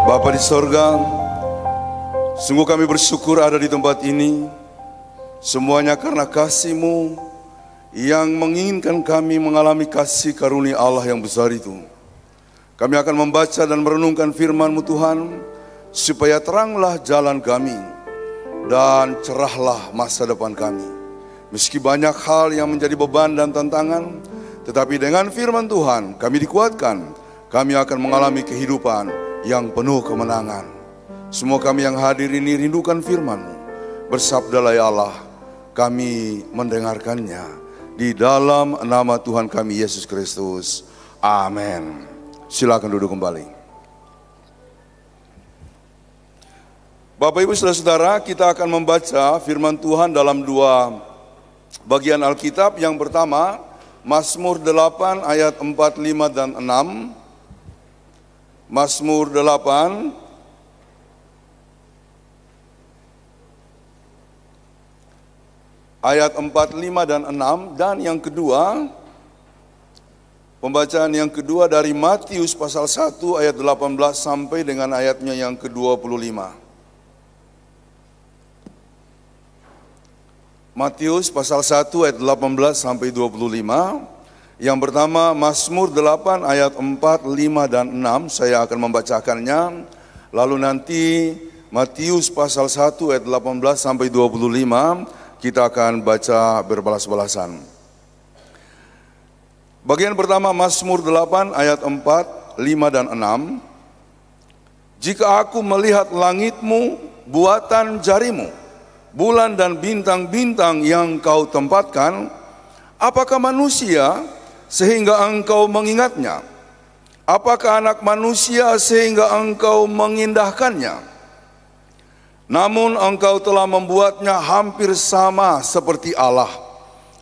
Bapa di sorga, sungguh kami bersyukur ada di tempat ini. Semuanya karena kasih-Mu yang menginginkan kami mengalami kasih karunia Allah yang besar itu. Kami akan membaca dan merenungkan firman-Mu Tuhan, supaya teranglah jalan kami dan cerahlah masa depan kami. Meski banyak hal yang menjadi beban dan tantangan, tetapi dengan firman Tuhan kami dikuatkan. Kami akan mengalami kehidupan yang penuh kemenangan. Semua kami yang hadir ini rindukan firman-Mu. Bersabdalah ya Allah, kami mendengarkannya. Di dalam nama Tuhan kami Yesus Kristus. Amin. Silakan duduk kembali. Bapak Ibu Saudara-saudara, kita akan membaca firman Tuhan dalam dua bagian Alkitab. Yang pertama, Mazmur 8 ayat 4, 5 dan 6. Mazmur 8 ayat 4, 5 dan 6. Dan yang kedua, pembacaan yang kedua dari Matius pasal 1 ayat 18 sampai dengan ayatnya yang ke-25. Matius pasal 1 ayat 18 sampai 25. Yang pertama, Mazmur 8 ayat 4, 5 dan 6. Saya akan membacakannya. Lalu nanti Matius pasal 1 ayat 18 sampai 25 kita akan baca berbalas-balasan. Bagian pertama, Mazmur 8 ayat 4, 5 dan 6. Jika aku melihat langit-Mu, buatan jari-Mu, bulan dan bintang-bintang yang Kau tempatkan, apakah manusia sehingga Engkau mengingatnya? Apakah anak manusia sehingga Engkau mengindahkannya? Namun Engkau telah membuatnya hampir sama seperti Allah,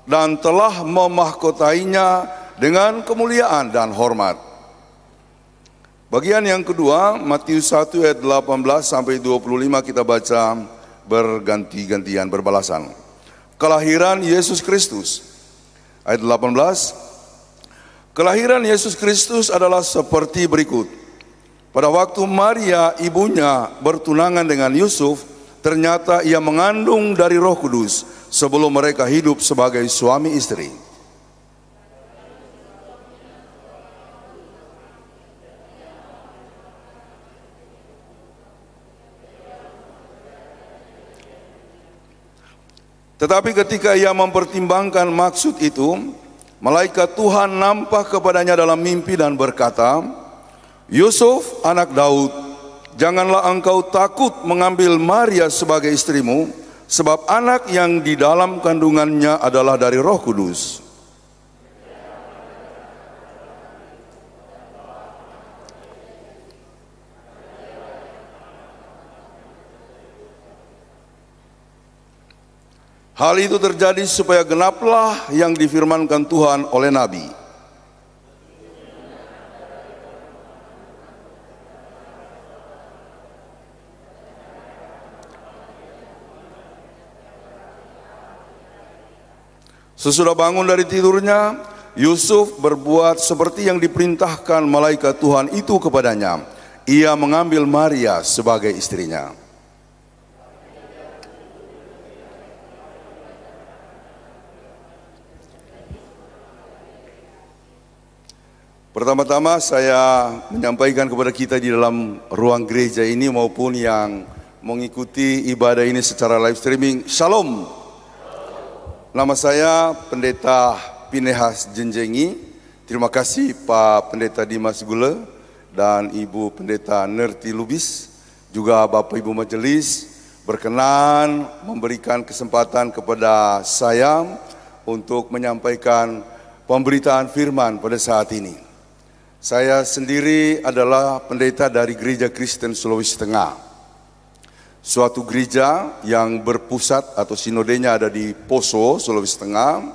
dan telah memahkotainya dengan kemuliaan dan hormat. Bagian yang kedua, Matius 1 ayat 18 sampai 25 kita baca berganti-gantian, berbalasan. Kelahiran Yesus Kristus. Ayat 18. Kelahiran Yesus Kristus adalah seperti berikut. Pada waktu Maria ibunya bertunangan dengan Yusuf, ternyata ia mengandung dari Roh Kudus sebelum mereka hidup sebagai suami istri. Tetapi ketika ia mempertimbangkan maksud itu, malaikat Tuhan nampak kepadanya dalam mimpi dan berkata, Yusuf, anak Daud, janganlah engkau takut mengambil Maria sebagai istrimu, sebab anak yang di dalam kandungannya adalah dari Roh Kudus. Hal itu terjadi supaya genaplah yang difirmankan Tuhan oleh Nabi. Sesudah bangun dari tidurnya, Yusuf berbuat seperti yang diperintahkan malaikat Tuhan itu kepadanya. Ia mengambil Maria sebagai istrinya. Pertama-tama saya menyampaikan kepada kita di dalam ruang gereja ini maupun yang mengikuti ibadah ini secara live streaming, Shalom. Nama saya Pendeta Pinehas Jenjengi. Terima kasih Pak Pendeta Dimas Gule dan Ibu Pendeta Nerti Lubis, juga Bapak Ibu Majelis berkenan memberikan kesempatan kepada saya untuk menyampaikan pemberitaan firman pada saat ini. Saya sendiri adalah pendeta dari Gereja Kristen Sulawesi Tengah, suatu gereja yang berpusat atau sinodenya ada di Poso, Sulawesi Tengah.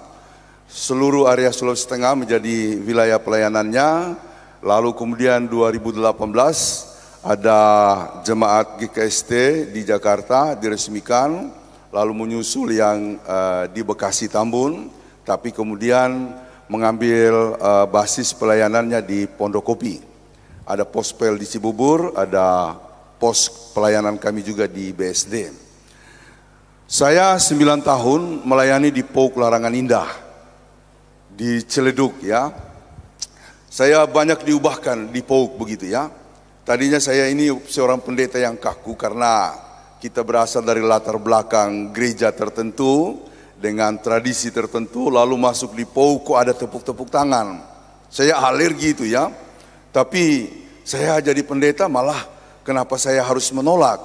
Seluruh area Sulawesi Tengah menjadi wilayah pelayanannya. Lalu kemudian 2018 ada jemaat GKST di Jakarta diresmikan, lalu menyusul yang di Bekasi Tambun, tapi kemudian mengambil basis pelayanannya di Pondokopi. Ada pospel di Cibubur, ada pos pelayanan kami juga di BSD. Saya 9 tahun melayani di POUK Larangan Indah, di Ciledug ya. Saya banyak diubahkan di POUK begitu ya. Tadinya saya ini seorang pendeta yang kaku karena kita berasal dari latar belakang gereja tertentu dengan tradisi tertentu, lalu masuk di POUK kok ada tepuk-tepuk tangan. Saya alergi itu ya. Tapi saya jadi pendeta malah kenapa saya harus menolak?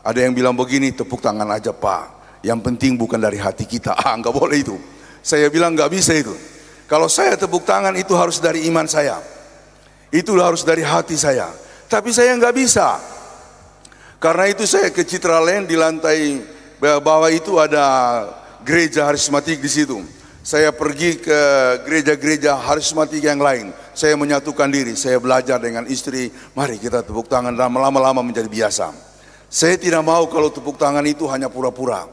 Ada yang bilang begini, tepuk tangan aja Pak. Yang penting bukan dari hati kita. Enggak boleh itu. Saya bilang enggak bisa itu. Kalau saya tepuk tangan itu harus dari iman saya. Itu harus dari hati saya. Tapi saya enggak bisa. Karena itu saya ke Citraland, di lantai bawah itu ada gereja harismatik di situ. Saya pergi ke gereja-gereja harismatik yang lain. Saya menyatukan diri, saya belajar dengan istri, mari kita tepuk tangan dan lama-lama menjadi biasa. Saya tidak mau kalau tepuk tangan itu hanya pura-pura.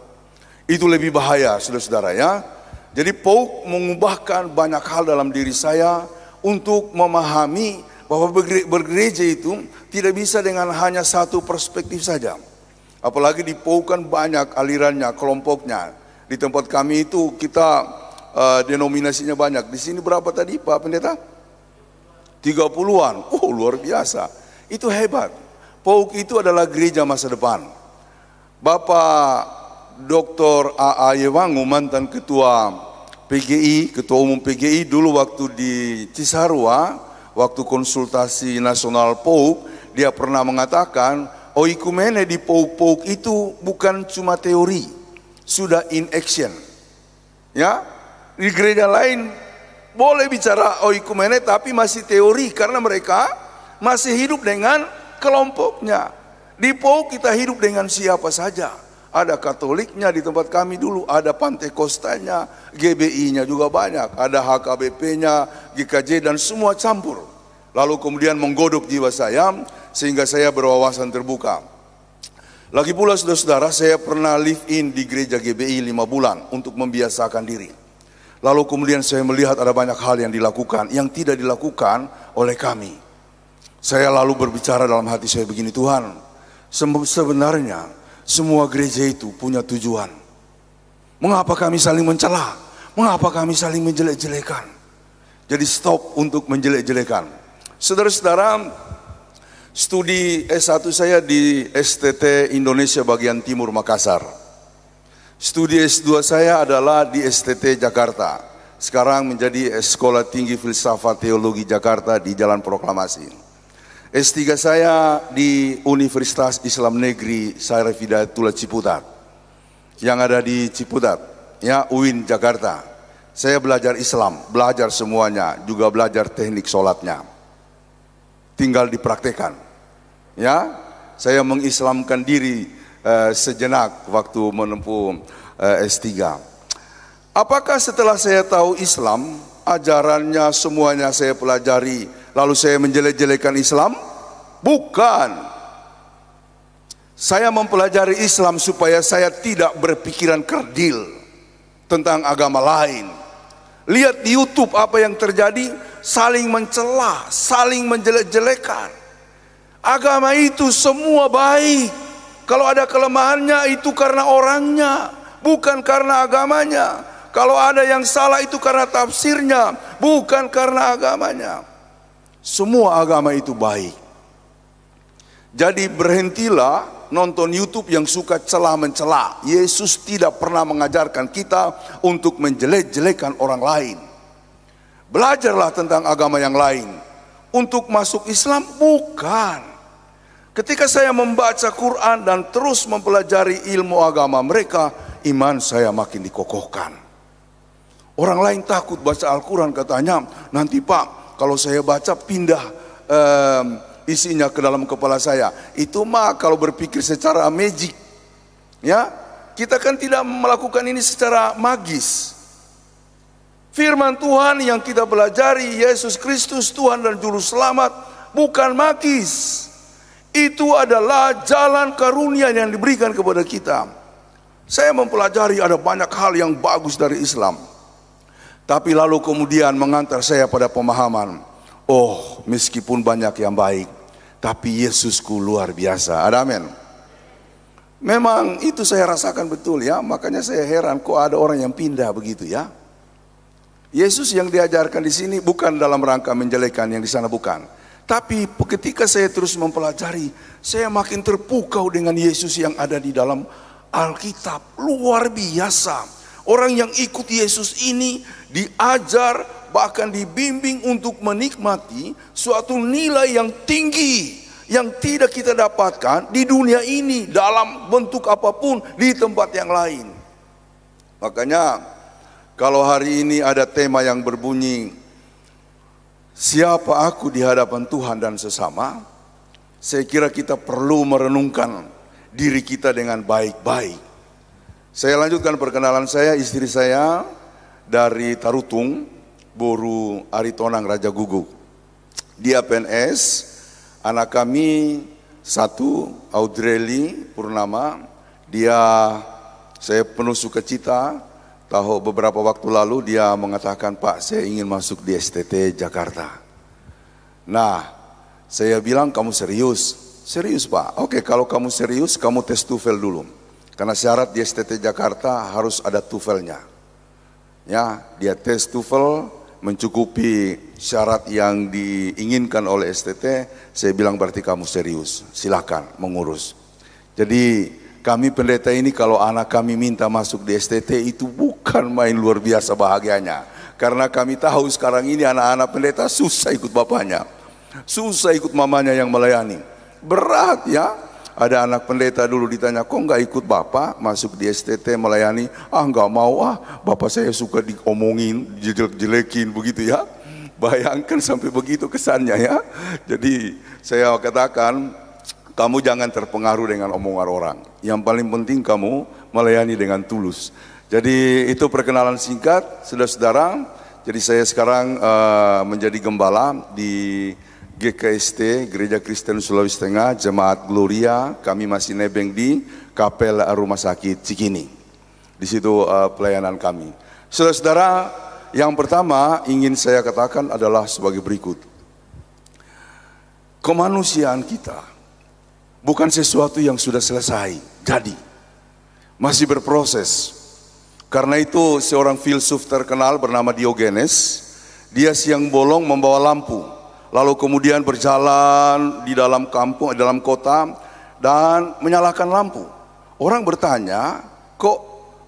Itu lebih bahaya, saudara-saudara ya. Jadi POUK mengubahkan banyak hal dalam diri saya untuk memahami bahwa bergereja itu tidak bisa dengan hanya satu perspektif saja. Apalagi di POUK kan banyak alirannya, kelompoknya. Di tempat kami itu kita denominasinya banyak. Di sini berapa tadi Pak Pendeta? 30-an. Oh luar biasa. Itu hebat. POUK itu adalah gereja masa depan. Bapak Dr. A.A. Yewangu, mantan ketua PGI, ketua umum PGI dulu waktu di Cisarua, waktu konsultasi nasional POUK, dia pernah mengatakan, oikumene di POUK itu bukan cuma teori, sudah in action. Ya, di gereja lain boleh bicara oikumene tapi masih teori karena mereka masih hidup dengan kelompoknya. Di POUK kita hidup dengan siapa saja. Ada Katoliknya di tempat kami dulu, ada Pantekostanya, GBI-nya juga banyak, ada HKBP-nya, GKJ dan semua campur. Lalu kemudian menggodok jiwa saya sehingga saya berwawasan terbuka. Lagi pula saudara-saudara, saya pernah live in di gereja GBI 5 bulan untuk membiasakan diri. Lalu kemudian saya melihat ada banyak hal yang dilakukan, yang tidak dilakukan oleh kami. Saya lalu berbicara dalam hati saya begini, Tuhan, sebenarnya semua gereja itu punya tujuan. Mengapa kami saling mencela? Mengapa kami saling menjelek-jelekan? Jadi stop untuk menjelek-jelekan. Saudara-saudara, studi S1 saya di STT Indonesia bagian Timur Makassar. Studi S2 saya adalah di STT Jakarta. Sekarang menjadi Sekolah Tinggi Filsafat Teologi Jakarta di Jalan Proklamasi. S3 saya di Universitas Islam Negeri Syarif Hidayatullah Ciputat yang ada di Ciputat, ya, UIN Jakarta. Saya belajar Islam, belajar semuanya, juga belajar teknik sholatnya. Tinggal dipraktekan. Ya, saya mengislamkan diri sejenak waktu menempuh S3. Apakah setelah saya tahu Islam, ajarannya semuanya saya pelajari, lalu saya menjelek-jelekan Islam? Bukan. Saya mempelajari Islam supaya saya tidak berpikiran kerdil tentang agama lain. Lihat di YouTube apa yang terjadi, saling mencela, saling menjelek-jelekan. Agama itu semua baik. Kalau ada kelemahannya itu karena orangnya, bukan karena agamanya. Kalau ada yang salah itu karena tafsirnya, bukan karena agamanya. Semua agama itu baik. Jadi berhentilah nonton YouTube yang suka celah-mencela. Yesus tidak pernah mengajarkan kita untuk menjelek-jelekan orang lain. Belajarlah tentang agama yang lain. Untuk masuk Islam bukan. Ketika saya membaca Quran dan terus mempelajari ilmu agama mereka, iman saya makin dikokohkan. Orang lain takut baca Al-Quran, katanya, nanti Pak, kalau saya baca pindah isinya ke dalam kepala saya. Itu mah kalau berpikir secara magic. Ya, kita kan tidak melakukan ini secara magis. Firman Tuhan yang kita pelajari, Yesus Kristus Tuhan dan Juru Selamat, bukan magis. Itu adalah jalan karunia yang diberikan kepada kita. Saya mempelajari ada banyak hal yang bagus dari Islam. Tapi lalu kemudian mengantar saya pada pemahaman, Oh, meskipun banyak yang baik, tapi Yesusku luar biasa. Ada amin. Memang itu saya rasakan betul ya. Makanya saya heran kok ada orang yang pindah begitu ya. Yesus yang diajarkan di sini bukan dalam rangka menjelekan yang di sana, bukan. Tapi ketika saya terus mempelajari, saya makin terpukau dengan Yesus yang ada di dalam Alkitab. Luar biasa. Orang yang ikut Yesus ini diajar, bahkan dibimbing untuk menikmati suatu nilai yang tinggi yang tidak kita dapatkan di dunia ini dalam bentuk apapun di tempat yang lain. Makanya kalau hari ini ada tema yang berbunyi siapa aku di hadapan Tuhan dan sesama, saya kira kita perlu merenungkan diri kita dengan baik-baik. Saya lanjutkan perkenalan saya, istri saya dari Tarutung, Boru Aritonang Raja Guguk. Dia PNS, anak kami satu, Audrey Purnama. Saya penuh sukacita, tahu beberapa waktu lalu dia mengatakan, Pak, saya ingin masuk di STT Jakarta. Nah, saya bilang, kamu serius? Serius, Pak. Oke, kalau kamu serius, kamu tes TOEFL dulu. Karena syarat di STT Jakarta harus ada TOEFL-nya. Ya, dia tes TOEFL, mencukupi syarat yang diinginkan oleh STT. Saya bilang berarti kamu serius, silakan mengurus. Jadi kami pendeta ini kalau anak kami minta masuk di STT itu bukan main luar biasa bahagianya. Karena kami tahu sekarang ini anak-anak pendeta susah ikut bapaknya, susah ikut mamanya yang melayani. Berat ya. Ada anak pendeta dulu ditanya, kok nggak ikut bapak masuk di STT melayani? Ah, nggak mau, bapak saya suka diomongin, jelek-jelekin begitu ya. Bayangkan sampai begitu kesannya ya. Jadi saya katakan, kamu jangan terpengaruh dengan omongan orang. Yang paling penting kamu melayani dengan tulus. Jadi itu perkenalan singkat, saudara-saudara. Jadi saya sekarang menjadi gembala di GKST, Gereja Kristen Sulawesi Tengah, Jemaat Gloria. Kami masih nebeng di Kapel Rumah Sakit Cikini. Di situ pelayanan kami. Saudara-saudara, yang pertama ingin saya katakan adalah sebagai berikut. Kemanusiaan kita bukan sesuatu yang sudah selesai, jadi masih berproses. Karena itu seorang filsuf terkenal bernama Diogenes, dia siang bolong membawa lampu. Lalu kemudian berjalan di dalam kampung, di dalam kota dan menyalakan lampu. Orang bertanya, kok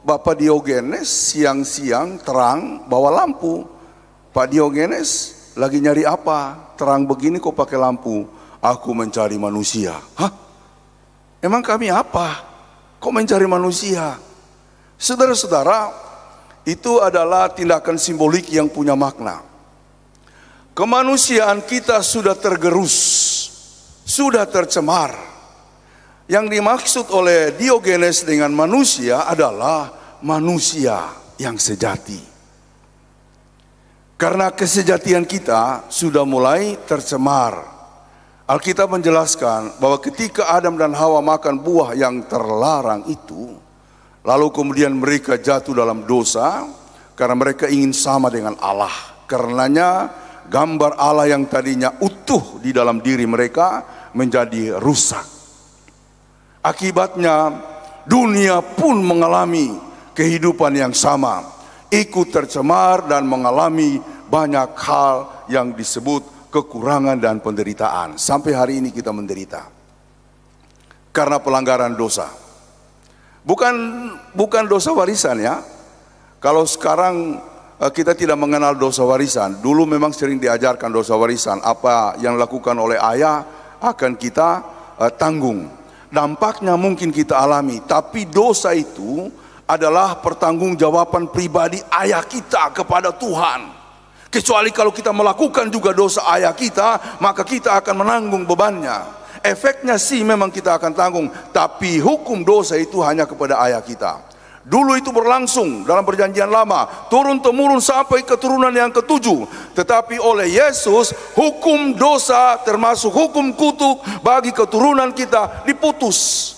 Bapak Diogenes siang-siang terang bawa lampu? Pak Diogenes lagi nyari apa? Terang begini kok pakai lampu? Aku mencari manusia. Hah? Emang kami apa? Kok mencari manusia? Saudara-saudara, itu adalah tindakan simbolik yang punya makna. Kemanusiaan kita sudah tergerus, sudah tercemar. Yang dimaksud oleh Diogenes dengan manusia adalah manusia yang sejati. Karena kesejatian kita sudah mulai tercemar. Alkitab menjelaskan bahwa ketika Adam dan Hawa makan buah yang terlarang itu, lalu kemudian mereka jatuh dalam dosa karena mereka ingin sama dengan Allah. Karenanya gambar Allah yang tadinya utuh di dalam diri mereka menjadi rusak. Akibatnya dunia pun mengalami kehidupan yang sama, ikut tercemar dan mengalami banyak hal yang disebut kekurangan dan penderitaan. Sampai hari ini kita menderita karena pelanggaran dosa. Bukan dosa warisan ya. Kalau sekarang kita tidak mengenal dosa warisan. Dulu memang sering diajarkan dosa warisan. Apa yang dilakukan oleh ayah akan kita tanggung. Dampaknya mungkin kita alami. Tapi dosa itu adalah pertanggungjawaban pribadi ayah kita kepada Tuhan. Kecuali kalau kita melakukan juga dosa ayah kita, maka kita akan menanggung bebannya. Efeknya sih memang kita akan tanggung. Tapi hukum dosa itu hanya kepada ayah kita. Dulu itu berlangsung dalam perjanjian lama, turun-temurun sampai keturunan yang ketujuh. Tetapi oleh Yesus, hukum dosa termasuk hukum kutuk bagi keturunan kita diputus.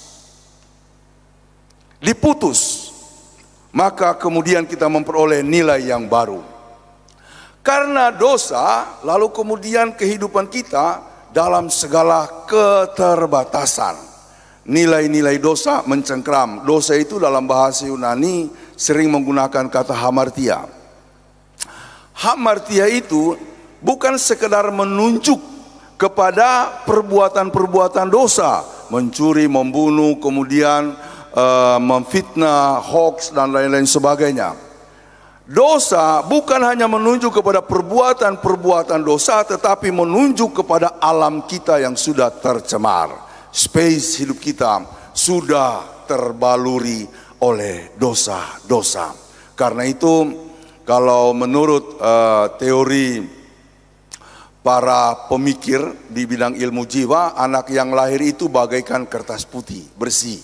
Maka kemudian kita memperoleh nilai yang baru. Karena dosa, lalu kemudian kehidupan kita dalam segala keterbatasan. Nilai-nilai dosa mencengkram. Dosa itu dalam bahasa Yunani sering menggunakan kata hamartia. Hamartia itu bukan sekedar menunjuk kepada perbuatan-perbuatan dosa, mencuri, membunuh, kemudian memfitnah, hoax dan lain-lain sebagainya. Dosa bukan hanya menunjuk kepada perbuatan-perbuatan dosa, tetapi menunjuk kepada alam kita yang sudah tercemar. Space hidup kita sudah terbaluri oleh dosa-dosa. Karena itu, kalau menurut teori para pemikir di bidang ilmu jiwa, anak yang lahir itu bagaikan kertas putih, bersih.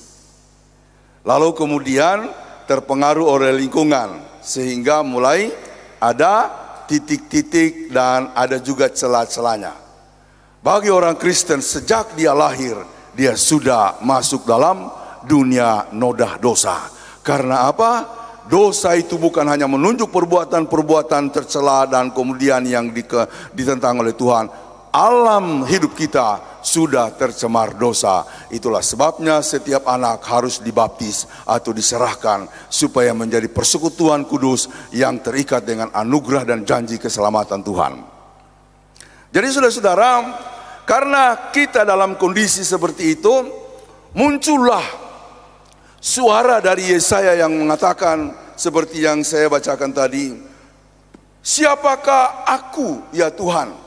Lalu kemudian terpengaruh oleh lingkungan, sehingga mulai ada titik-titik dan ada juga celah-celahnya. Bagi orang Kristen, sejak dia lahir, dia sudah masuk dalam dunia noda dosa. Karena apa? Dosa itu bukan hanya menunjuk perbuatan-perbuatan tercela dan kemudian yang ditentang oleh Tuhan. Alam hidup kita sudah tercemar dosa. Itulah sebabnya setiap anak harus dibaptis atau diserahkan supaya menjadi persekutuan kudus yang terikat dengan anugerah dan janji keselamatan Tuhan. Jadi saudara-saudara, karena kita dalam kondisi seperti itu, muncullah suara dari Yesaya yang mengatakan seperti yang saya bacakan tadi, siapakah aku ya Tuhan?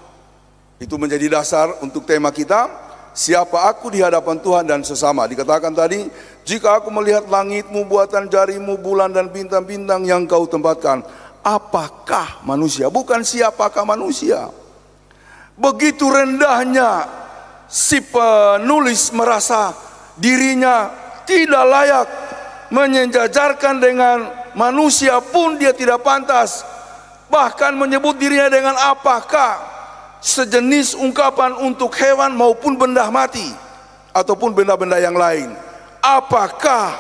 Itu menjadi dasar untuk tema kita, siapa aku di hadapan Tuhan dan sesama. Dikatakan tadi, jika aku melihat langitmu, buatan jarimu, bulan dan bintang-bintang yang kau tempatkan, apakah manusia? Bukan siapakah manusia. Begitu rendahnya si penulis merasa dirinya tidak layak, menyejajarkan dengan manusia pun dia tidak pantas. Bahkan menyebut dirinya dengan apakah, sejenis ungkapan untuk hewan maupun benda mati ataupun benda-benda yang lain. Apakah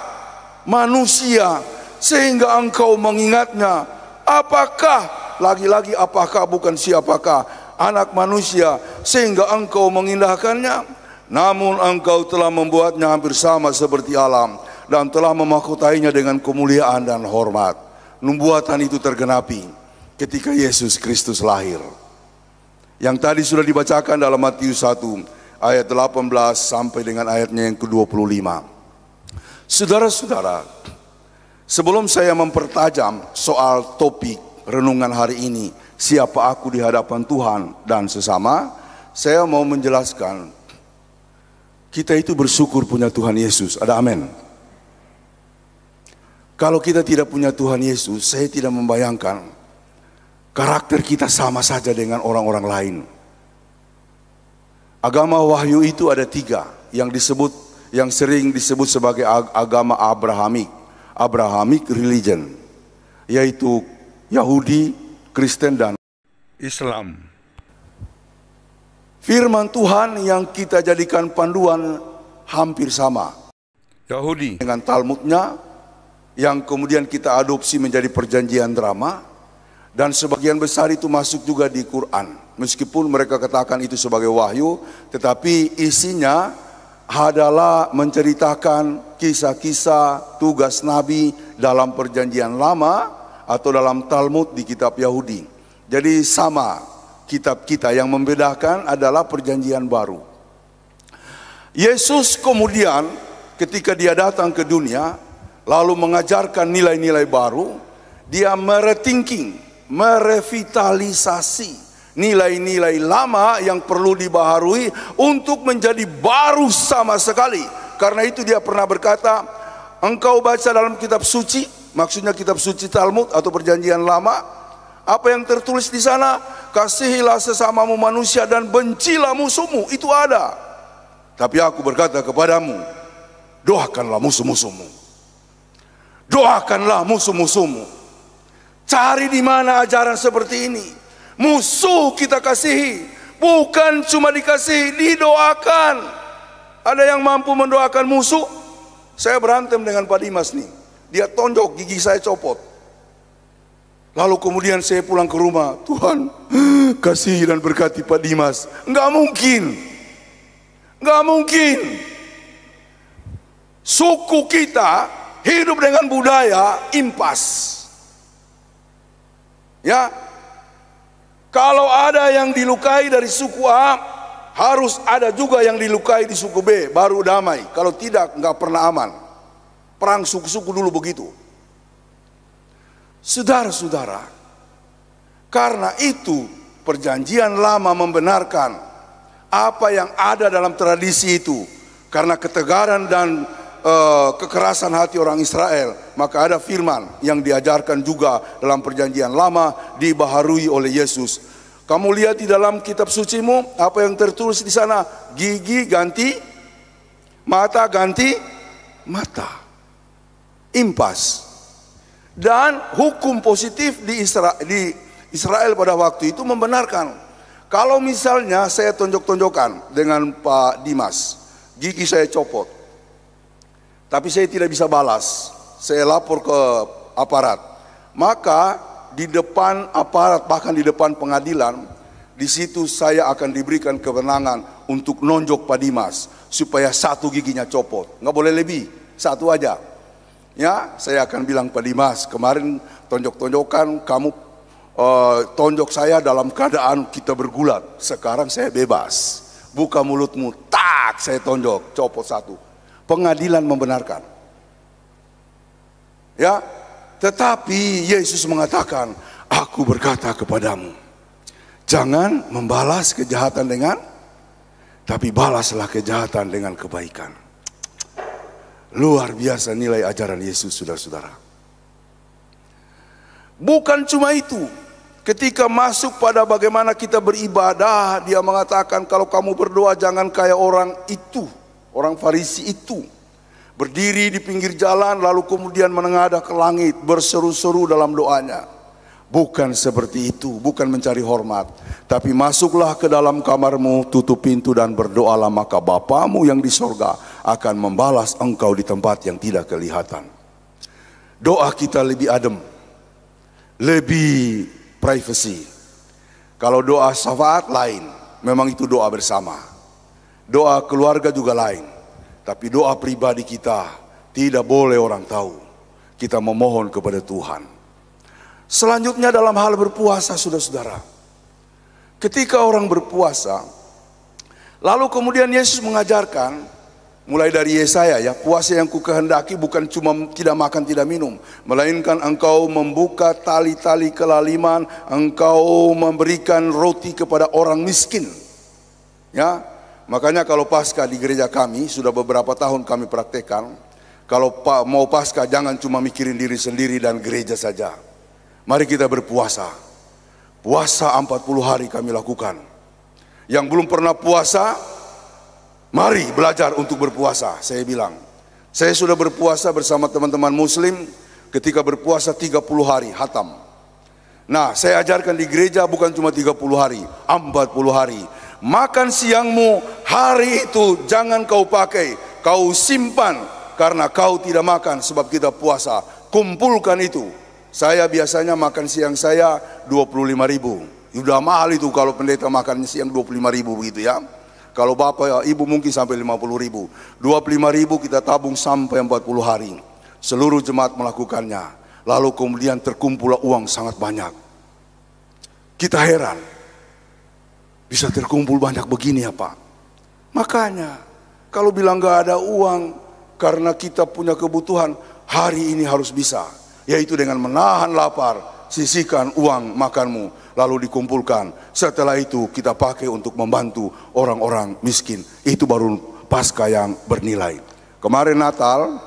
manusia sehingga engkau mengingatnya? Apakah, lagi-lagi apakah bukan siapakah, anak manusia sehingga engkau mengindahkannya? Namun engkau telah membuatnya hampir sama seperti alam dan telah memahkotainya dengan kemuliaan dan hormat. Nubuatan itu tergenapi ketika Yesus Kristus lahir, yang tadi sudah dibacakan dalam Matius 1 ayat 18 sampai dengan ayatnya yang ke-25. Saudara-saudara, sebelum saya mempertajam soal topik renungan hari ini, siapa aku di hadapan Tuhan dan sesama, saya mau menjelaskan, kita itu bersyukur punya Tuhan Yesus. Ada amin? Kalau kita tidak punya Tuhan Yesus, saya tidak membayangkan karakter kita sama saja dengan orang-orang lain. Agama Wahyu itu ada 3 yang sering disebut sebagai agama Abrahamic religion, yaitu Yahudi, Kristen dan Islam. Firman Tuhan yang kita jadikan panduan hampir sama. Yahudi dengan Talmudnya yang kemudian kita adopsi menjadi perjanjian drama. Dan sebagian besar itu masuk juga di Quran. Meskipun mereka katakan itu sebagai wahyu, tetapi isinya adalah menceritakan kisah-kisah tugas Nabi dalam perjanjian lama atau dalam Talmud di kitab Yahudi. Jadi sama kitab kita, yang membedakan adalah perjanjian baru. Yesus kemudian ketika dia datang ke dunia lalu mengajarkan nilai-nilai baru, dia merethinking, merevitalisasi nilai-nilai lama yang perlu dibaharui untuk menjadi baru sama sekali. Karena itu dia pernah berkata, engkau baca dalam kitab suci, maksudnya kitab suci Talmud atau perjanjian lama, apa yang tertulis di sana? Kasihilah sesamamu manusia dan bencilah musuhmu. Itu ada. Tapi aku berkata kepadamu, doakanlah musuh-musuhmu. Doakanlah musuh-musuhmu. Cari di mana ajaran seperti ini. Musuh kita kasihi, bukan cuma dikasihi, didoakan. Ada yang mampu mendoakan musuh? Saya berantem dengan Pak Dimas nih, dia tonjok, gigi saya copot. Lalu kemudian saya pulang ke rumah, Tuhan kasih dan berkati Pak Dimas. Enggak mungkin. Enggak mungkin. Suku kita hidup dengan budaya impas. Ya, kalau ada yang dilukai dari suku A, harus ada juga yang dilukai di suku B, baru damai. Kalau tidak, enggak pernah aman. Perang suku-suku dulu begitu. Saudara-saudara, karena itu perjanjian lama membenarkan apa yang ada dalam tradisi itu. Karena ketegaran dan kekerasan hati orang Israel, maka ada firman yang diajarkan juga dalam perjanjian lama dibaharui oleh Yesus. Kamu lihat di dalam kitab sucimu apa yang tertulis di sana? Gigi ganti mata, ganti mata. Impas. Dan hukum positif di Israel pada waktu itu membenarkan. Kalau misalnya saya tonjok-tonjokan dengan Pak Dimas, gigi saya copot, tapi saya tidak bisa balas, saya lapor ke aparat, maka di depan aparat, bahkan di depan pengadilan, di situ saya akan diberikan kewenangan untuk nonjok Pak Dimas supaya satu giginya copot, nggak boleh lebih, satu aja. Ya, saya akan bilang Pak Dimas, kemarin tonjok-tonjokan kamu tonjok saya dalam keadaan kita bergulat. Sekarang saya bebas. Buka mulutmu, tak saya tonjok, copot satu. Pengadilan membenarkan. Ya, tetapi Yesus mengatakan, aku berkata kepadamu, jangan membalas kejahatan dengan, tapi balaslah kejahatan dengan kebaikan. Luar biasa nilai ajaran Yesus, saudara-saudara. Bukan cuma itu. Ketika masuk pada bagaimana kita beribadah, dia mengatakan kalau kamu berdoa jangan kayak orang itu, orang Farisi itu. Berdiri di pinggir jalan lalu kemudian menengadah ke langit, berseru-seru dalam doanya. Bukan seperti itu, bukan mencari hormat. Tapi masuklah ke dalam kamarmu, tutup pintu dan berdoalah, maka Bapamu yang di sorga akan membalas engkau di tempat yang tidak kelihatan. Doa kita lebih adem, lebih privacy. Kalau doa syafaat lain, memang itu doa bersama. Doa keluarga juga lain. Tapi doa pribadi kita tidak boleh orang tahu. Kita memohon kepada Tuhan. Selanjutnya dalam hal berpuasa, saudara-saudara. Ketika orang berpuasa, lalu kemudian Yesus mengajarkan, mulai dari Yesaya ya, puasa yang kukehendaki bukan cuma tidak makan tidak minum, melainkan engkau membuka tali-tali kelaliman, engkau memberikan roti kepada orang miskin. Ya, makanya kalau Paskah di gereja kami sudah beberapa tahun kami praktekkan, kalau mau Paskah jangan cuma mikirin diri sendiri dan gereja saja. Mari kita berpuasa. Puasa 40 hari kami lakukan. Yang belum pernah puasa, mari belajar untuk berpuasa. Saya bilang, saya sudah berpuasa bersama teman-teman muslim. Ketika berpuasa 30 hari hatam. Nah, saya ajarkan di gereja bukan cuma 30 hari, 40 hari. Makan siangmu hari itu jangan kau pakai, kau simpan, karena kau tidak makan sebab kita puasa. Kumpulkan itu. Saya biasanya makan siang saya 25.000. Udah mahal itu kalau pendeta makan siang 25.000 begitu ya. Kalau bapak ibu mungkin sampai 50.000. 25.000 kita tabung sampai 40 hari. Seluruh jemaat melakukannya. Lalu kemudian terkumpul uang sangat banyak. Kita heran. Bisa terkumpul banyak begini ya Pak. Makanya kalau bilang gak ada uang karena kita punya kebutuhan, hari ini harus bisa. Yaitu dengan menahan lapar, sisihkan uang makanmu, lalu dikumpulkan. Setelah itu kita pakai untuk membantu orang-orang miskin. Itu baru Paskah yang bernilai. Kemarin Natal,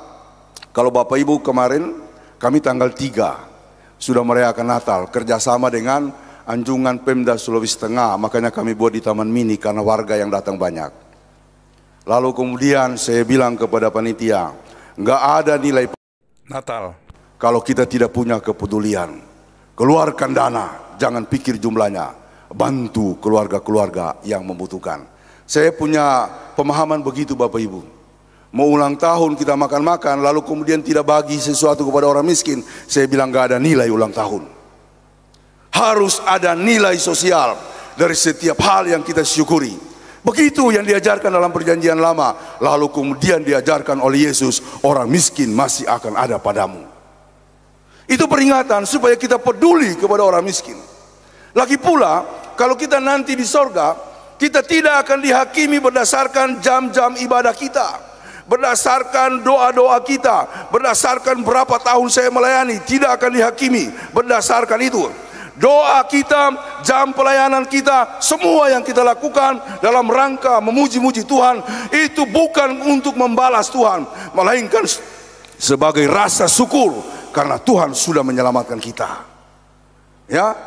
kalau Bapak Ibu kemarin, kami tanggal 3 sudah merayakan Natal, kerjasama dengan Anjungan Pemda Sulawesi Tengah. Makanya kami buat di Taman Mini karena warga yang datang banyak. Lalu kemudian saya bilang kepada panitia, nggak ada nilai Natal kalau kita tidak punya kepedulian. Keluarkan dana, jangan pikir jumlahnya. Bantu keluarga-keluarga yang membutuhkan. Saya punya pemahaman begitu Bapak Ibu. Mau ulang tahun kita makan-makan, lalu kemudian tidak bagi sesuatu kepada orang miskin. Saya bilang gak ada nilai ulang tahun. Harus ada nilai sosial dari setiap hal yang kita syukuri. Begitu yang diajarkan dalam perjanjian lama. Lalu kemudian diajarkan oleh Yesus, orang miskin masih akan ada padamu. Itu peringatan supaya kita peduli kepada orang miskin. Lagi pula, kalau kita nanti di sorga, kita tidak akan dihakimi berdasarkan jam-jam ibadah kita, berdasarkan doa-doa kita, berdasarkan berapa tahun saya melayani. Tidak akan dihakimi berdasarkan itu. Doa kita, jam pelayanan kita, semua yang kita lakukan dalam rangka memuji-muji Tuhan, itu bukan untuk membalas Tuhan, melainkan sebagai rasa syukur karena Tuhan sudah menyelamatkan kita. Ya,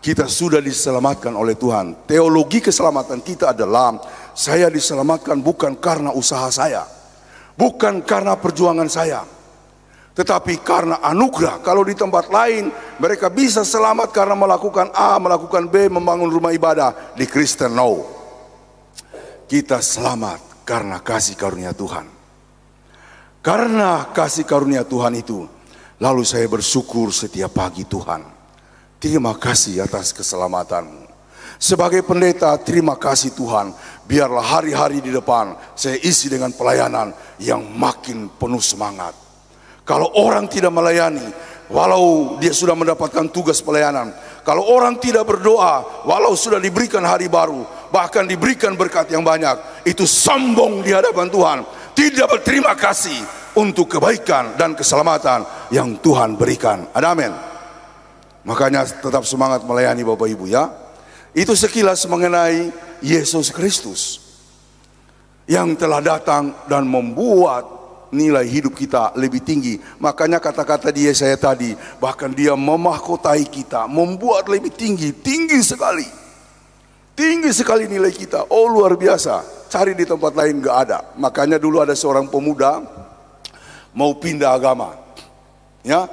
kita sudah diselamatkan oleh Tuhan. Teologi keselamatan kita adalah, saya diselamatkan bukan karena usaha saya, bukan karena perjuangan saya, tetapi karena anugerah. Kalau di tempat lain mereka bisa selamat karena melakukan A, melakukan B, membangun rumah ibadah. Di Kristen, no. Kita selamat karena kasih karunia Tuhan. Karena kasih karunia Tuhan itu, lalu saya bersyukur setiap pagi. Tuhan, terima kasih atas keselamatanmu. Sebagai pendeta, terima kasih Tuhan. Biarlah hari-hari di depan saya isi dengan pelayanan yang makin penuh semangat. Kalau orang tidak melayani, walau dia sudah mendapatkan tugas pelayanan, kalau orang tidak berdoa, walau sudah diberikan hari baru, bahkan diberikan berkat yang banyak, itu sombong di hadapan Tuhan, tidak berterima kasih untuk kebaikan dan keselamatan yang Tuhan berikan. Amin. Makanya tetap semangat melayani Bapak Ibu ya. Itu sekilas mengenai Yesus Kristus yang telah datang dan membuat nilai hidup kita lebih tinggi. Makanya kata-kata di Yesaya tadi, bahkan dia memahkotai kita, membuat lebih tinggi, tinggi sekali nilai kita. Oh, luar biasa, cari di tempat lain gak ada. Makanya dulu ada seorang pemuda mau pindah agama, ya,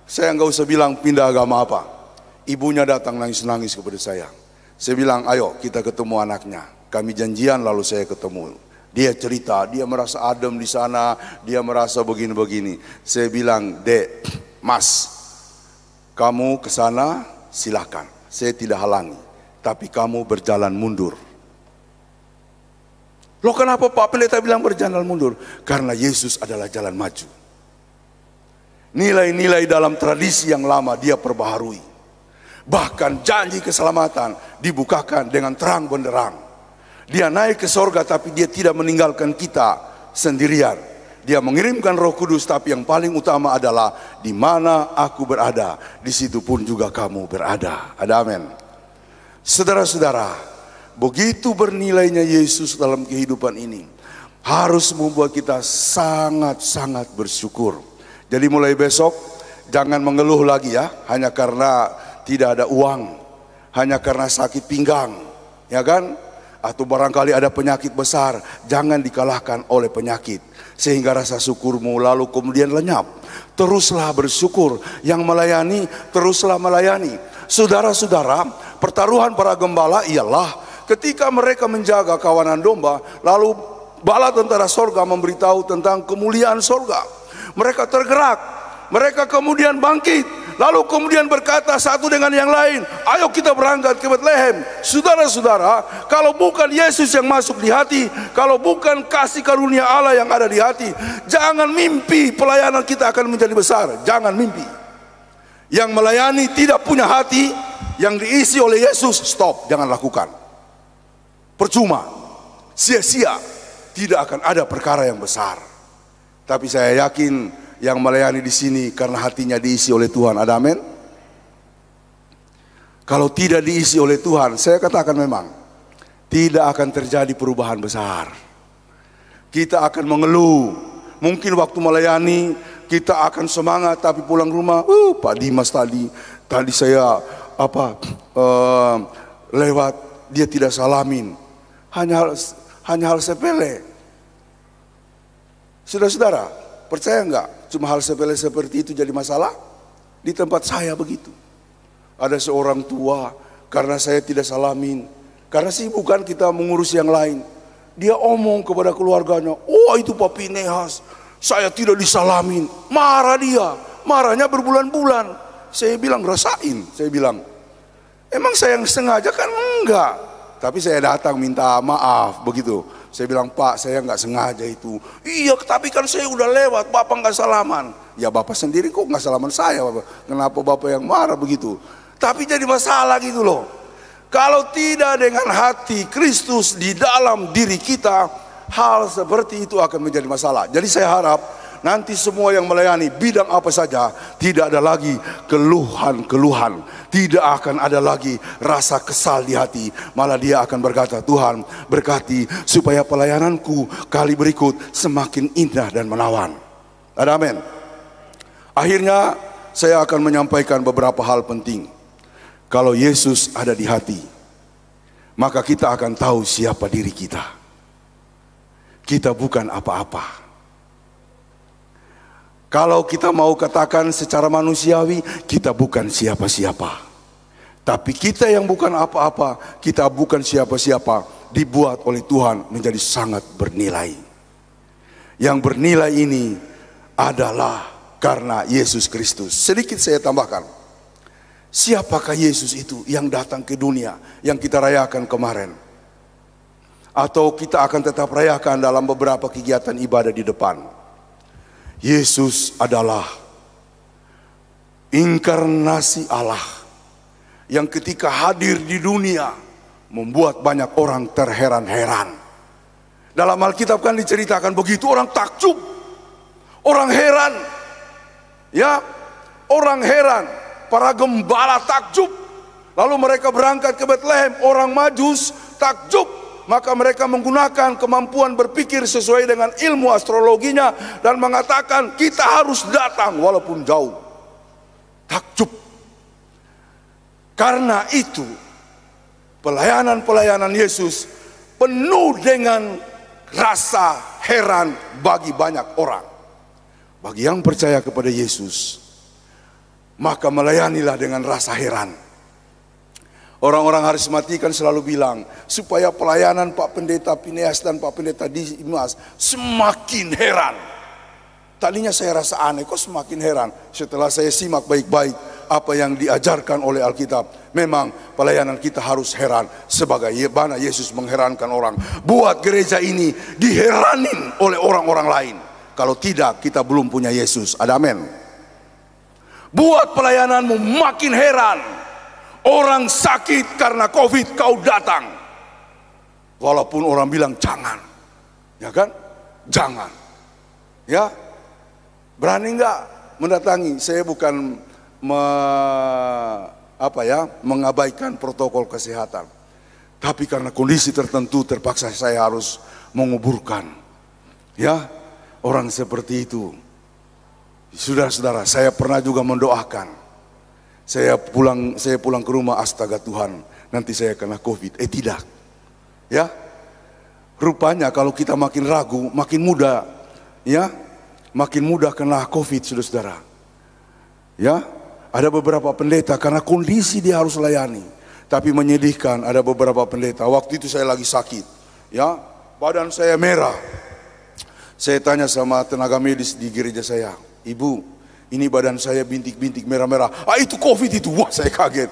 saya nggak usah bilang pindah agama apa. Ibunya datang nangis-nangis kepada saya. Saya bilang, ayo kita ketemu anaknya. Kami janjian, lalu saya ketemu. Dia cerita, dia merasa adem di sana, dia merasa begini-begini. Saya bilang, Dek, Mas, kamu ke sana silakan, saya tidak halangi, tapi kamu berjalan mundur. Loh, kenapa Pak Pendeta bilang berjalan mundur? Karena Yesus adalah jalan maju. Nilai-nilai dalam tradisi yang lama dia perbaharui. Bahkan janji keselamatan dibukakan dengan terang benderang. Dia naik ke sorga, tapi dia tidak meninggalkan kita sendirian. Dia mengirimkan Roh Kudus, tapi yang paling utama adalah di mana aku berada, di situ pun juga kamu berada. Ada amin. Saudara-saudara, begitu bernilainya Yesus dalam kehidupan ini, harus membuat kita sangat-sangat bersyukur. Jadi mulai besok jangan mengeluh lagi ya, hanya karena tidak ada uang, hanya karena sakit pinggang, ya kan? Atau barangkali ada penyakit besar. Jangan dikalahkan oleh penyakit sehingga rasa syukurmu lalu kemudian lenyap. Teruslah bersyukur. Yang melayani, teruslah melayani. Saudara-saudara, pertaruhan para gembala ialah ketika mereka menjaga kawanan domba, lalu bala tentara sorga memberitahu tentang kemuliaan sorga. Mereka tergerak, mereka kemudian bangkit, lalu kemudian berkata satu dengan yang lain, ayo kita berangkat ke Betlehem. Saudara-saudara, kalau bukan Yesus yang masuk di hati, kalau bukan kasih karunia Allah yang ada di hati, jangan mimpi pelayanan kita akan menjadi besar. Jangan mimpi. Yang melayani tidak punya hati yang diisi oleh Yesus, stop, jangan lakukan. Percuma, sia-sia, tidak akan ada perkara yang besar. Tapi saya yakin yang melayani di sini karena hatinya diisi oleh Tuhan. Ada amin? Kalau tidak diisi oleh Tuhan, saya katakan memang tidak akan terjadi perubahan besar. Kita akan mengeluh. Mungkin waktu melayani kita akan semangat, tapi pulang rumah, Pak Dimas tadi saya lewat, dia tidak salamin. Hanya hal sepele. Saudara-saudara, percaya enggak cuma hal sepele seperti itu jadi masalah? Di tempat saya begitu. Ada seorang tua, karena saya tidak salamin, karena sibuk kan kita mengurus yang lain, dia omong kepada keluarganya, oh itu Pak Pinehas, saya tidak disalamin. Marah dia, marahnya berbulan-bulan. Saya bilang rasain, saya bilang Emang saya yang sengaja kan enggak. Tapi saya datang minta maaf begitu. Saya bilang, Pak, saya nggak sengaja itu. Iya, tapi kan saya udah lewat, Bapak nggak salaman. Ya Bapak sendiri kok nggak salaman saya, Bapak. Kenapa Bapak yang marah begitu? Tapi jadi masalah gitu loh. Kalau tidak dengan hati Kristus di dalam diri kita, hal seperti itu akan menjadi masalah. Jadi saya harap nanti semua yang melayani bidang apa saja, tidak ada lagi keluhan-keluhan, tidak akan ada lagi rasa kesal di hati. Malah dia akan berkata, Tuhan berkati supaya pelayananku kali berikut semakin indah dan menawan. Ada amin. Akhirnya saya akan menyampaikan beberapa hal penting. Kalau Yesus ada di hati, maka kita akan tahu siapa diri kita. Kita bukan apa-apa. Kalau kita mau katakan secara manusiawi, kita bukan siapa-siapa. Tapi kita yang bukan apa-apa, kita bukan siapa-siapa, dibuat oleh Tuhan menjadi sangat bernilai. Yang bernilai ini adalah karena Yesus Kristus. Sedikit saya tambahkan. Siapakah Yesus itu yang datang ke dunia, yang kita rayakan kemarin? Atau kita akan tetap rayakan dalam beberapa kegiatan ibadah di depan. Yesus adalah inkarnasi Allah yang ketika hadir di dunia membuat banyak orang terheran-heran. Dalam Alkitab kan diceritakan begitu, orang takjub, orang heran, ya, orang heran, para gembala takjub. Lalu mereka berangkat ke Betlehem, orang Majus takjub. Maka mereka menggunakan kemampuan berpikir sesuai dengan ilmu astrologinya dan mengatakan kita harus datang walaupun jauh. Takjub. Karena itu pelayanan-pelayanan Yesus penuh dengan rasa heran bagi banyak orang. Bagi yang percaya kepada Yesus, maka melayanilah dengan rasa heran. Orang-orang harismatik kan selalu bilang, supaya pelayanan Pak Pendeta Phineas dan Pak Pendeta Dimas semakin heran. Tadinya saya rasa aneh, kok semakin heran? Setelah saya simak baik-baik apa yang diajarkan oleh Alkitab, memang pelayanan kita harus heran. Sebagaimana Yesus mengherankan orang. Buat gereja ini diheranin oleh orang-orang lain. Kalau tidak, kita belum punya Yesus. Ada amin. Buat pelayananmu makin heran. Orang sakit karena COVID kau datang. Walaupun orang bilang jangan. Ya kan? Jangan. Ya. Berani enggak mendatangi? Saya bukan mengabaikan protokol kesehatan. Tapi karena kondisi tertentu terpaksa saya harus menguburkan. Ya. Orang seperti itu. Saudara-saudara, saya pernah juga mendoakan. Saya pulang ke rumah, astaga Tuhan, nanti saya kena COVID. Tidak. Ya. Rupanya kalau kita makin ragu, makin mudah, ya, makin mudah kena COVID, saudara-saudara. Ya. Ada beberapa pendeta karena kondisi dia harus layani. Tapi menyedihkan, ada beberapa pendeta. Waktu itu saya lagi sakit, ya, badan saya merah. Saya tanya sama tenaga medis di gereja saya, Ibu, ini badan saya bintik-bintik merah-merah. Itu COVID itu. Wah, saya kaget.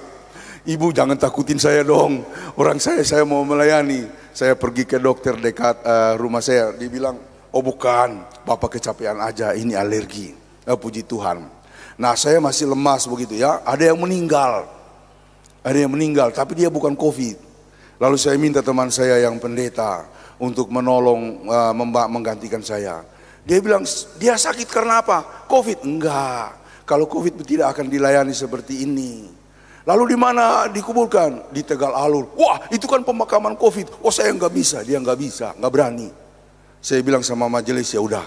Ibu jangan takutin saya dong. Orang saya mau melayani. Saya pergi ke dokter dekat rumah saya. Dia bilang, oh bukan, Bapak kecapean aja, ini alergi. Puji Tuhan. Nah, saya masih lemas begitu ya. Ada yang meninggal. Ada yang meninggal, tapi dia bukan COVID. Lalu saya minta teman saya yang pendeta untuk menolong menggantikan saya. Dia bilang, dia sakit karena apa? COVID? Enggak. Kalau COVID tidak akan dilayani seperti ini. Lalu di mana dikuburkan? Di Tegal Alur. Wah, itu kan pemakaman COVID. Oh, saya nggak bisa. Dia nggak bisa, nggak berani. Saya bilang sama majelis, ya udah,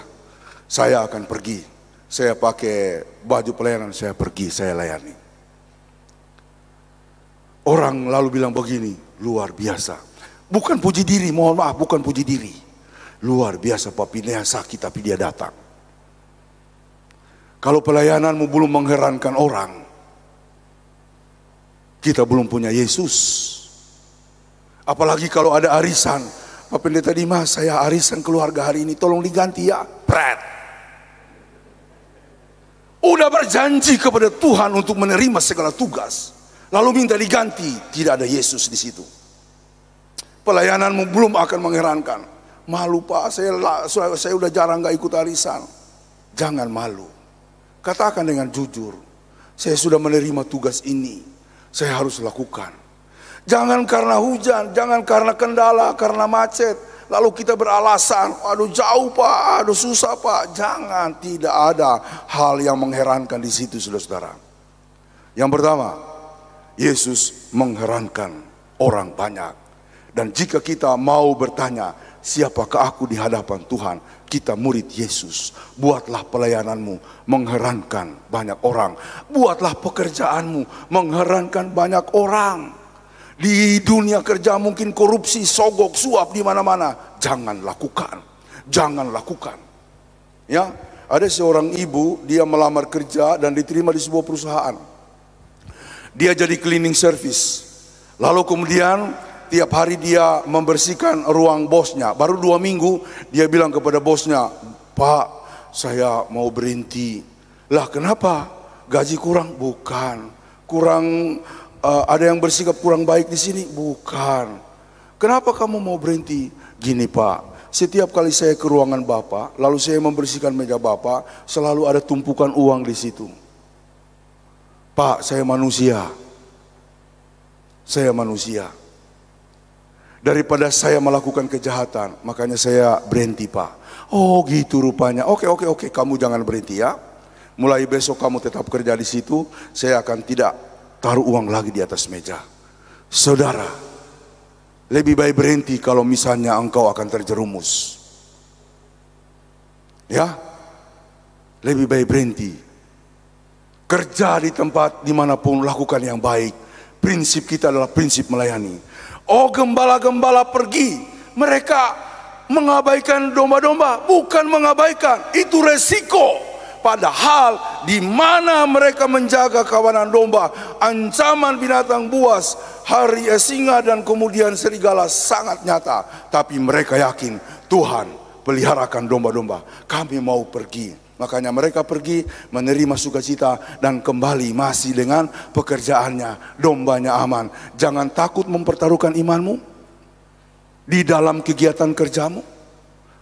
saya akan pergi. Saya pakai baju pelayanan, saya pergi, saya layani. Orang lalu bilang begini, luar biasa. Bukan puji diri, mohon maaf, bukan puji diri. Luar biasa Pak Phineas sakit tapi dia datang. Kalau pelayananmu belum mengherankan orang, kita belum punya Yesus. Apalagi kalau ada arisan, Pak Pendeta Dimas, saya arisan keluarga hari ini, tolong diganti ya. Pret. Udah berjanji kepada Tuhan untuk menerima segala tugas. lalu minta diganti, tidak ada Yesus di situ. Pelayananmu belum akan mengherankan. Malu Pak, saya udah jarang gak ikut arisan. Jangan malu. Katakan dengan jujur, saya sudah menerima tugas ini, saya harus lakukan. Jangan karena hujan, jangan karena kendala, karena macet, lalu kita beralasan, aduh jauh Pak, aduh susah Pak. Jangan, tidak ada hal yang mengherankan di situ, saudara-saudara. Yang pertama, Yesus mengherankan orang banyak. Dan jika kita mau bertanya, siapakah aku di hadapan Tuhan? Kita murid Yesus. Buatlah pelayananmu mengherankan banyak orang. Buatlah pekerjaanmu mengherankan banyak orang. Di dunia kerja mungkin korupsi, sogok, suap di mana-mana. Jangan lakukan. Jangan lakukan. Ya, ada seorang ibu, dia melamar kerja dan diterima di sebuah perusahaan. Dia jadi cleaning service. Lalu kemudian tiap hari dia membersihkan ruang bosnya. Baru 2 minggu dia bilang kepada bosnya, Pak, saya mau berhenti. Lah kenapa? Gaji kurang? Bukan. Kurang, ada yang bersikap kurang baik di sini? Bukan. Kenapa kamu mau berhenti? Gini Pak, setiap kali saya ke ruangan Bapak, lalu saya membersihkan meja Bapak, selalu ada tumpukan uang di situ. Pak, saya manusia. Saya manusia. Daripada saya melakukan kejahatan, makanya saya berhenti Pak. Oh gitu rupanya. Oke, kamu jangan berhenti ya. Mulai besok kamu tetap kerja di situ. Saya akan tidak taruh uang lagi di atas meja. Saudara, lebih baik berhenti kalau misalnya engkau akan terjerumus. Ya, lebih baik berhenti. Kerja di tempat dimanapun, lakukan yang baik. Prinsip kita adalah prinsip melayani. Oh gembala-gembala pergi, mereka mengabaikan domba-domba. Bukan mengabaikan, itu resiko. Padahal di mana mereka menjaga kawanan domba, ancaman binatang buas, singa dan kemudian serigala sangat nyata. Tapi mereka yakin Tuhan peliharakan domba-domba. Kami mau pergi. Makanya mereka pergi menerima sukacita dan kembali masih dengan pekerjaannya. Dombanya aman. Jangan takut mempertaruhkan imanmu di dalam kegiatan kerjamu.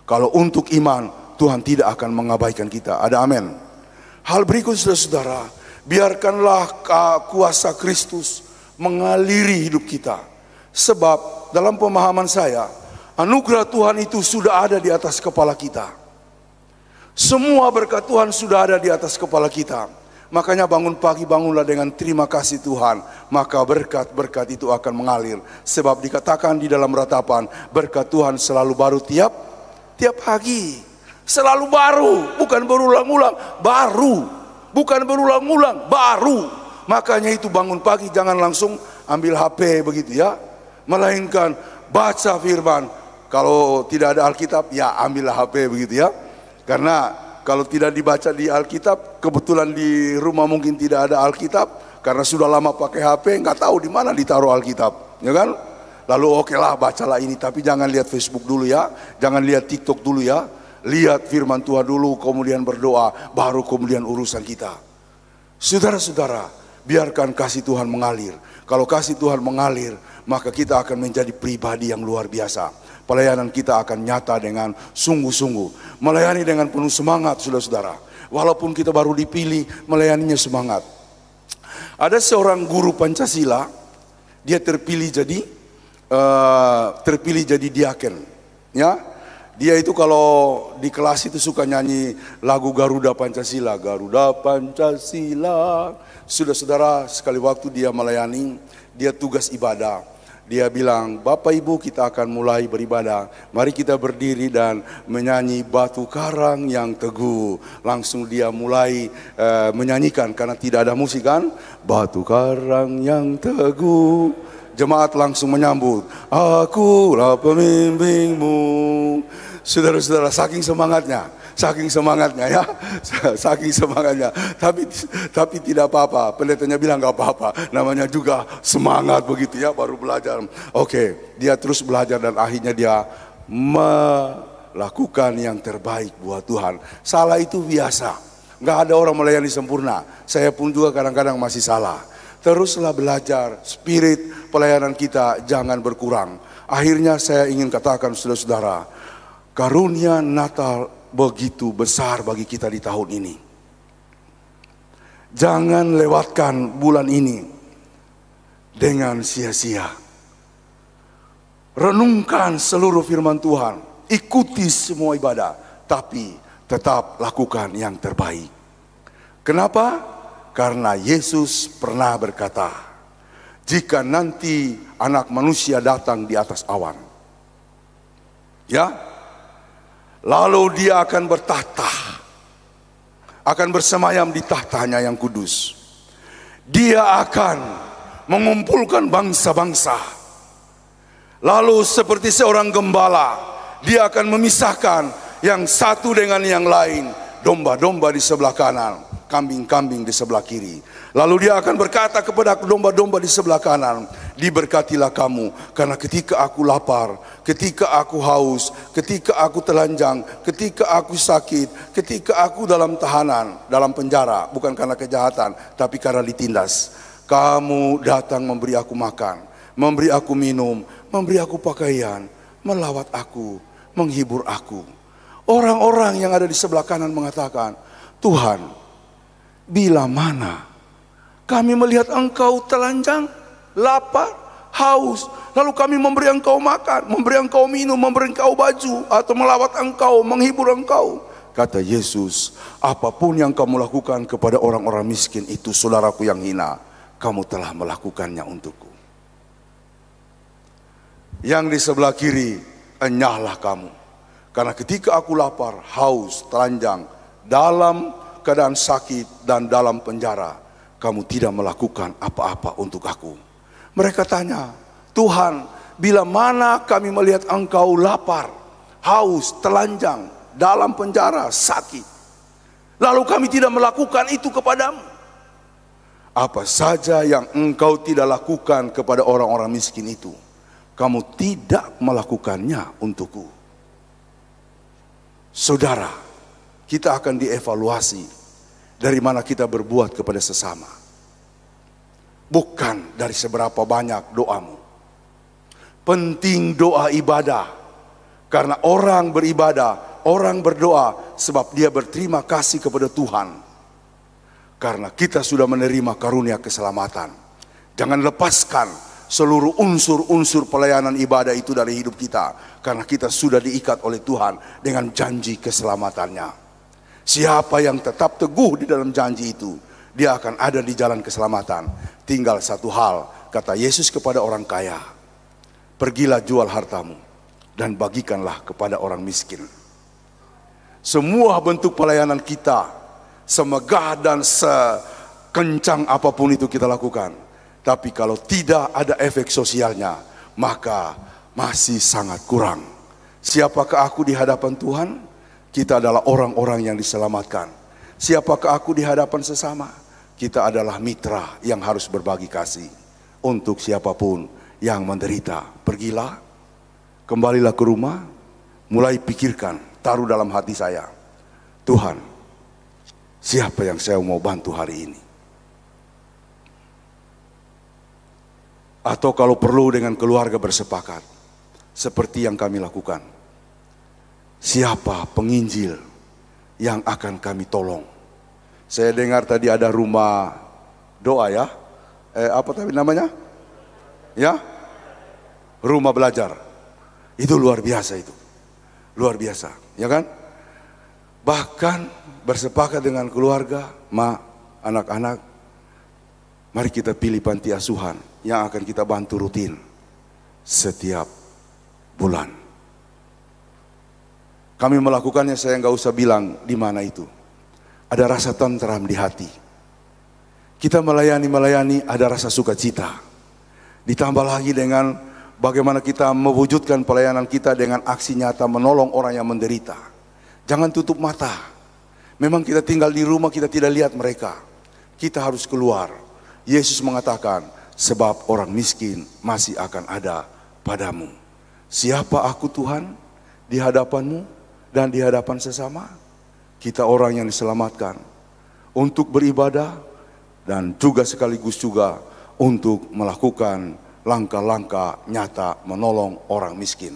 Kalau untuk iman, Tuhan tidak akan mengabaikan kita. Ada amin. Hal berikut saudara-saudara, biarkanlah kuasa Kristus mengaliri hidup kita. Sebab dalam pemahaman saya, anugerah Tuhan itu sudah ada di atas kepala kita. Semua berkat Tuhan sudah ada di atas kepala kita. Makanya bangun pagi, bangunlah dengan terima kasih Tuhan. Maka berkat-berkat itu akan mengalir. Sebab dikatakan di dalam ratapan, berkat Tuhan selalu baru tiap pagi. Selalu baru, bukan berulang-ulang, baru. Bukan berulang-ulang, baru. Makanya itu bangun pagi jangan langsung ambil HP begitu ya. Melainkan baca firman. Kalau tidak ada Alkitab, ya ambillah HP begitu ya. Karena kalau tidak dibaca di Alkitab, kebetulan di rumah mungkin tidak ada Alkitab, karena sudah lama pakai HP, nggak tahu di mana ditaruh Alkitab, ya kan? Lalu oke lah, bacalah ini, tapi jangan lihat Facebook dulu ya, jangan lihat TikTok dulu ya, lihat firman Tuhan dulu, kemudian berdoa, baru kemudian urusan kita. Saudara-saudara, biarkan kasih Tuhan mengalir. Kalau kasih Tuhan mengalir, maka kita akan menjadi pribadi yang luar biasa. Pelayanan kita akan nyata dengan sungguh-sungguh. Melayani dengan penuh semangat, saudara-saudara. Walaupun kita baru dipilih, melayaninya semangat. Ada seorang guru Pancasila, dia terpilih jadi diaken. Ya, dia itu kalau di kelas itu suka nyanyi lagu Garuda Pancasila. Garuda Pancasila. Saudara-saudara, sekali waktu dia melayani, dia tugas ibadah. Dia bilang, Bapak Ibu kita akan mulai beribadah. Mari kita berdiri dan menyanyi Batu Karang yang Teguh. Langsung dia mulai menyanyikan karena tidak ada musik kan. Batu Karang yang Teguh. Jemaat langsung menyambut. Akulah pembimbingmu. Saudara-saudara, saking semangatnya ya, saking semangatnya. Tapi tidak apa-apa. Pendetanya bilang nggak apa-apa. Namanya juga semangat begitu ya, baru belajar. Oke, dia terus belajar dan akhirnya dia melakukan yang terbaik buat Tuhan. Salah itu biasa. Nggak ada orang melayani sempurna. Saya pun juga kadang-kadang masih salah. teruslah belajar, spirit pelayanan kita jangan berkurang. Akhirnya saya ingin katakan saudara-saudara, karunia Natal begitu besar bagi kita di tahun ini. Jangan lewatkan bulan ini dengan sia-sia. Renungkan seluruh firman Tuhan, ikuti semua ibadah, tapi tetap lakukan yang terbaik. Kenapa? Karena Yesus pernah berkata, jika nanti anak manusia datang di atas awan, ya, lalu dia akan bertahta, akan bersemayam di tahtanya yang kudus. Dia akan mengumpulkan bangsa-bangsa. Lalu seperti seorang gembala, dia akan memisahkan yang satu dengan yang lain. Domba-domba di sebelah kanan, kambing-kambing di sebelah kiri. Lalu dia akan berkata kepada domba-domba di sebelah kanan, diberkatilah kamu, karena ketika aku lapar, ketika aku haus, ketika aku telanjang, ketika aku sakit, ketika aku dalam tahanan, dalam penjara, bukan karena kejahatan, tapi karena ditindas, kamu datang memberi aku makan, memberi aku minum, memberi aku pakaian, melawat aku, menghibur aku. Orang-orang yang ada di sebelah kanan mengatakan, Tuhan, bila mana kami melihat engkau telanjang, lapar, haus, lalu kami memberi engkau makan, memberi engkau minum, memberi engkau baju, atau melawat engkau, menghibur engkau. Kata Yesus, apapun yang kamu lakukan kepada orang-orang miskin itu, saudaraku yang hina, kamu telah melakukannya untukku. Yang di sebelah kiri, enyahlah kamu. Karena ketika aku lapar, haus, telanjang, dalam keadaan sakit dan dalam penjara, kamu tidak melakukan apa-apa untuk aku. Mereka tanya, Tuhan, bila mana kami melihat engkau lapar, haus, telanjang, dalam penjara, sakit, lalu kami tidak melakukan itu kepadamu? Apa saja yang engkau tidak lakukan kepada orang-orang miskin itu, kamu tidak melakukannya untukku. Saudara, kita akan dievaluasi dari mana kita berbuat kepada sesama, bukan dari seberapa banyak doamu. Penting doa ibadah, karena orang beribadah, orang berdoa sebab dia berterima kasih kepada Tuhan, karena kita sudah menerima karunia keselamatan. Jangan lepaskan seluruh unsur-unsur pelayanan ibadah itu dari hidup kita, karena kita sudah diikat oleh Tuhan dengan janji keselamatannya. Siapa yang tetap teguh di dalam janji itu, dia akan ada di jalan keselamatan. Tinggal satu hal, kata Yesus kepada orang kaya, pergilah jual hartamu dan bagikanlah kepada orang miskin. Semua bentuk pelayanan kita, semegah dan sekencang apapun itu kita lakukan, tapi kalau tidak ada efek sosialnya, maka masih sangat kurang. Siapakah aku di hadapan Tuhan? Kita adalah orang-orang yang diselamatkan. Siapakah aku di hadapan sesama? Kita adalah mitra yang harus berbagi kasih untuk siapapun yang menderita. Pergilah, kembalilah ke rumah, mulai pikirkan, taruh dalam hati saya, Tuhan, siapa yang saya mau bantu hari ini? Atau kalau perlu dengan keluarga bersepakat, seperti yang kami lakukan. Siapa penginjil yang akan kami tolong? Saya dengar tadi ada rumah doa ya, apa tadi namanya? Ya, rumah belajar. Itu luar biasa itu, luar biasa, ya kan? Bahkan bersepakat dengan keluarga, anak-anak, mari kita pilih panti asuhan yang akan kita bantu rutin setiap bulan. Kami melakukannya, saya nggak usah bilang di mana itu. Ada rasa tentram di hati. Kita melayani, ada rasa sukacita. Ditambah lagi dengan bagaimana kita mewujudkan pelayanan kita dengan aksi nyata menolong orang yang menderita. Jangan tutup mata. Memang kita tinggal di rumah, kita tidak lihat mereka. Kita harus keluar. Yesus mengatakan, sebab orang miskin masih akan ada padamu. Siapa aku Tuhan di hadapanmu dan di hadapan sesama? Kita orang yang diselamatkan untuk beribadah dan juga sekaligus juga untuk melakukan langkah-langkah nyata menolong orang miskin.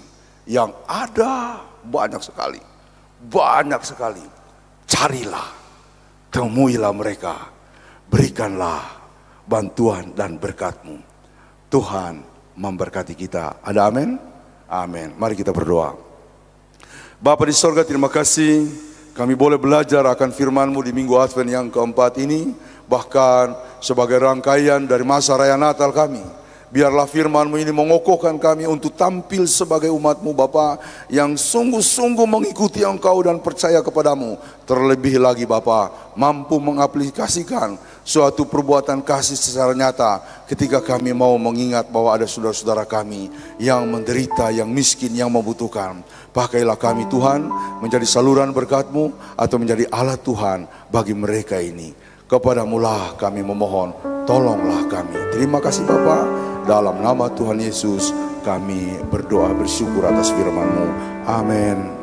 Yang ada banyak sekali, banyak sekali. Carilah, temuilah mereka, berikanlah bantuan dan berkat-Mu. Tuhan memberkati kita. Ada amin? Amin. Mari kita berdoa. Bapa di sorga, terima kasih kami boleh belajar akan firman-Mu di Minggu Advent yang keempat ini. Bahkan sebagai rangkaian dari masa raya Natal kami, biarlah firman-Mu ini mengokohkan kami untuk tampil sebagai umat-Mu Bapa, yang sungguh-sungguh mengikuti Engkau dan percaya kepadamu. Terlebih lagi Bapa, mampu mengaplikasikan suatu perbuatan kasih secara nyata ketika kami mau mengingat bahwa ada saudara-saudara kami yang menderita, yang miskin, yang membutuhkan. Pakailah kami Tuhan menjadi saluran berkat-Mu atau menjadi alat Tuhan bagi mereka ini. Kepadamu-lah kami memohon, tolonglah kami. Terima kasih Bapa, dalam nama Tuhan Yesus kami berdoa bersyukur atas firman-Mu. Amin.